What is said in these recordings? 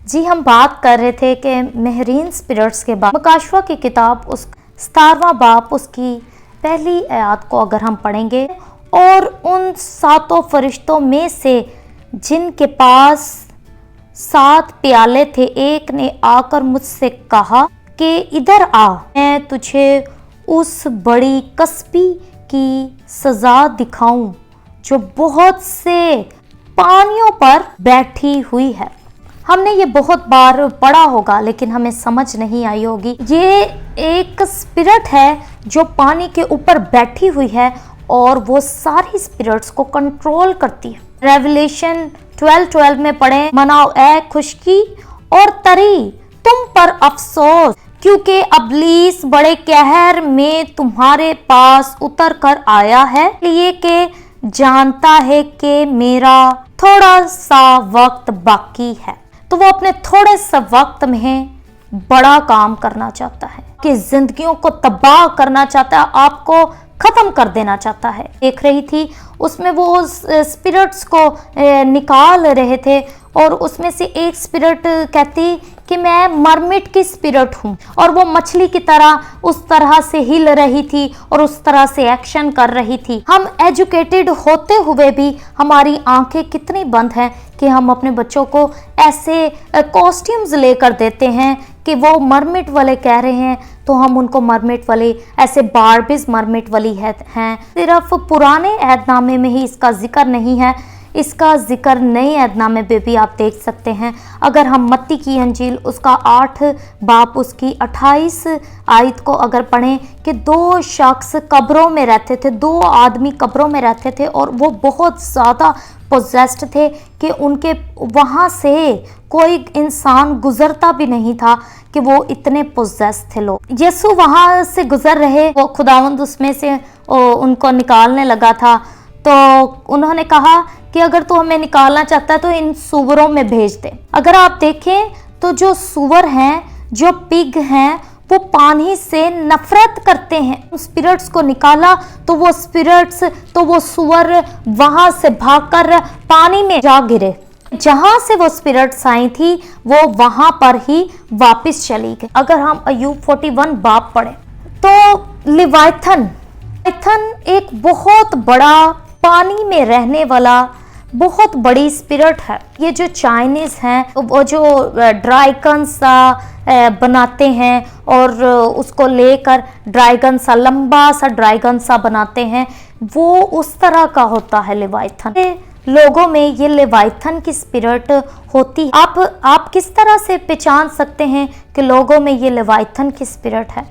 जी हम बात कर रहे थे कि महरीन स्पिरिट्स के बाद मकाशवा की किताब उस 17वां बाब उसकी पहली आयत को अगर हम पढ़ेंगे, और उन 7 फरिश्तों में से जिनके पास 7 प्याले थे, एक ने आकर मुझसे कहा कि इधर आ, मैं तुझे उस बड़ी कस्बी की सजा दिखाऊं जो बहुत से पानियों पर बैठी हुई है। हमने ये बहुत बार पढ़ा होगा लेकिन हमें समझ नहीं आई होगी। ये एक स्पिरिट है जो पानी के ऊपर बैठी हुई है और वो सारी स्पिरिट्स को कंट्रोल करती है। रेवलेशन 12:12 में पढ़ें, मनाओ ए खुशकी और तरी तुम पर अफसोस, क्योंकि अबलीस बड़े कहर में तुम्हारे पास उतर कर आया है, इसलिए कि जानता है कि मेरा थोड़ा सा वक्त बाकी है। तो वो अपने थोड़े सा वक्त में बड़ा काम करना चाहता है, कि जिंदगियों को तबाह करना चाहता है, आपको खत्म कर देना चाहता है। देख रही थी उसमें वो स्पिरिट्स को निकाल रहे थे और उसमें से एक स्पिरिट कहती कि मैं मरमिट की स्पिरिट हूँ, और वो मछली की तरह उस तरह से हिल रही थी और उस तरह से एक्शन कर रही थी। हम एजुकेटेड होते हुए भी हमारी आंखें कितनी बंद हैं कि हम अपने बच्चों को ऐसे कॉस्ट्यूम्स लेकर देते हैं कि वो मरमिट वाले कह रहे हैं तो हम उनको मरमिट वाली, ऐसे बारबीज मरमिट वाली हैं। सिर्फ पुराने ऐहदनामे में ही इसका जिक्र नहीं है, इसका जिक्र नए ऐहदनामे में भी आप देख सकते हैं। अगर हम मत्ती की अंजील उसका 8 बाब उसकी 28 आयत को अगर पढ़ें कि 2 शख्स कब्रों में रहते थे, 2 आदमी कब्रों में रहते थे और वो बहुत ज़्यादा पोजेस्ड थे कि उनके वहाँ से कोई इंसान गुजरता भी नहीं था कि वो इतने पोजेस्ड थे लोग। यीशु वहाँ से गुजर रहे, वो खुदावंद उसमें से उनको निकालने लगा था, तो उन्होंने कहा कि अगर तू हमें निकालना चाहता है तो इन सूअरों में भेज दे। अगर आप देखें तो जो सूअर हैं, जो पिग हैं, वो पानी से नफरत करते हैं। स्पिरिट्स को निकाला तो वो स्पिरिट्स, तो वो सूअर वहां से भागकर पानी में जा गिरे। जहां से वो स्पिरिट्स आई थी वो वहां पर ही वापस चली गई। अगर हम अय्यूब 41 बाब पढ़े तो लिवाइथन एक बहुत बड़ा पानी में रहने वाला बहुत बड़ी स्पिरिट है। ये जो चाइनीज हैं वो जो ड्रैगन सा बनाते हैं और उसको लेकर ड्रैगन सा, लंबा सा ड्रैगन सा बनाते हैं, वो उस तरह का होता है लेवाइथन। लोगों में ये लेवाइथन की स्पिरिट होती है। आप किस तरह से पहचान सकते हैं कि लोगों में ये लेवाइथन की स्पिरिट है?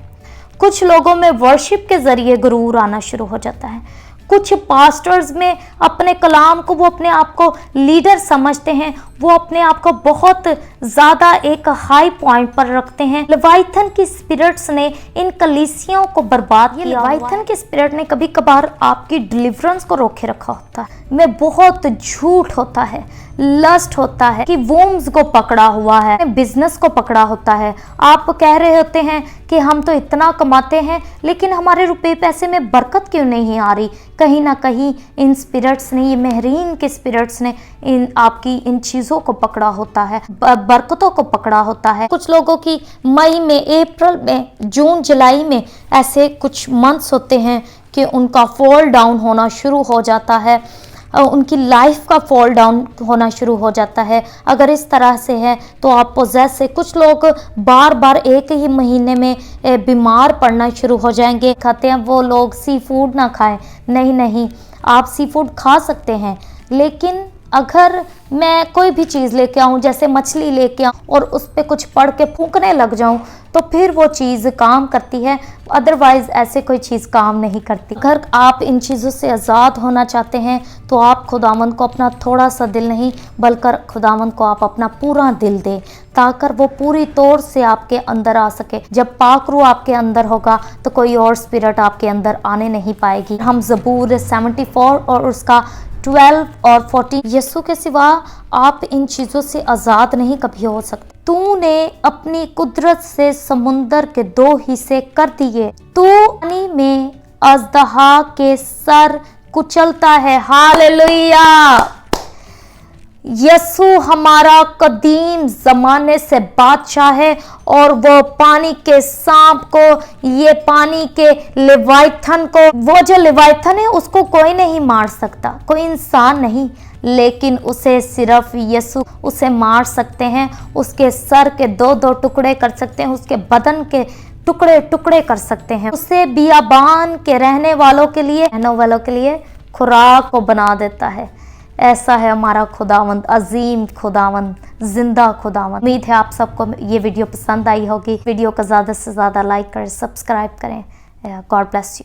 कुछ लोगों में वर्शिप के जरिए गुरूर आना शुरू हो जाता है। कुछ पास्टर्स में अपने कलाम को, वो अपने आप को लीडर समझते हैं, वो अपने आप को बहुत ज़्यादा एक हाई पॉइंट पर रखते हैं। लेवाइथन की स्पिरिट्स ने इन कलीसियों को बर्बाद किया। लेवाइथन की स्पिरिट ने कभी कभार आपकी डिलीवरेंस को रोके रखा होता है, में बहुत झूठ होता है, लस्ट होता है, कि वूम्स को पकड़ा हुआ है, बिजनेस को पकड़ा होता है। आप कह रहे होते हैं कि हम तो इतना कमाते हैं लेकिन हमारे रुपए पैसे में बरकत क्यों नहीं आ रही? कहीं ना कहीं इन स्पिरिट्स ने, ये महरीन के स्पिरिट्स ने आपकी इन चीज़ों को पकड़ा होता है, बरकतों को पकड़ा होता है। कुछ लोगों की मई में, अप्रैल में, जून जुलाई में ऐसे कुछ मंथ्स होते हैं कि उनका फॉल डाउन होना शुरू हो जाता है, उनकी लाइफ का फॉल डाउन होना शुरू हो जाता है। अगर इस तरह से है तो आप पोजेस से, कुछ लोग बार बार एक ही महीने में बीमार पड़ना शुरू हो जाएंगे। खाते हैं वो लोग सी फूड ना खाएं, नहीं, आप सी फूड खा सकते हैं, लेकिन अगर मैं कोई भी चीज़ लेके आऊँ, जैसे मछली लेके आऊँ और उस पर कुछ पढ़ के फूंकने लग जाऊँ तो फिर वो चीज़ काम करती है, अदरवाइज ऐसे कोई चीज़ काम नहीं करती। अगर आप इन चीज़ों से आज़ाद होना चाहते हैं तो आप खुदावंद को अपना थोड़ा सा दिल नहीं बल्कि खुदावंद को आप अपना पूरा दिल दें, ताकि वो पूरी तौर से आपके अंदर आ सके। जब पाक रूह आपके अंदर होगा तो कोई और स्पिरिट आपके अंदर आने नहीं पाएगी। हम ज़बूर 74 और उसका 12 और 14, यीशु के सिवा आप इन चीज़ों से आज़ाद नहीं कभी हो सकते। तूने अपनी कुदरत से समुंदर के 2 हिस्से कर दिए, तू पानी में अजदहा के सर कुचलता है। हालेलुया! यसु हमारा कदीम जमाने से बादशाह है और वो पानी के सांप को, ये पानी के लेवाइथन को, वो जो लेवाइथन है उसको कोई नहीं मार सकता, कोई इंसान नहीं, लेकिन उसे सिर्फ यसु उसे मार सकते हैं। उसके सर के दो दो टुकड़े कर सकते हैं, उसके बदन के टुकड़े टुकड़े कर सकते हैं। उसे बियाबान के रहने वालों के लिए खुराक को बना देता है। ऐसा है हमारा खुदावंद, अजीम खुदावंद, जिंदा खुदावंद। उम्मीद है आप सबको ये वीडियो पसंद आई होगी। वीडियो को ज़्यादा से ज़्यादा लाइक करें, सब्सक्राइब करें। God bless you.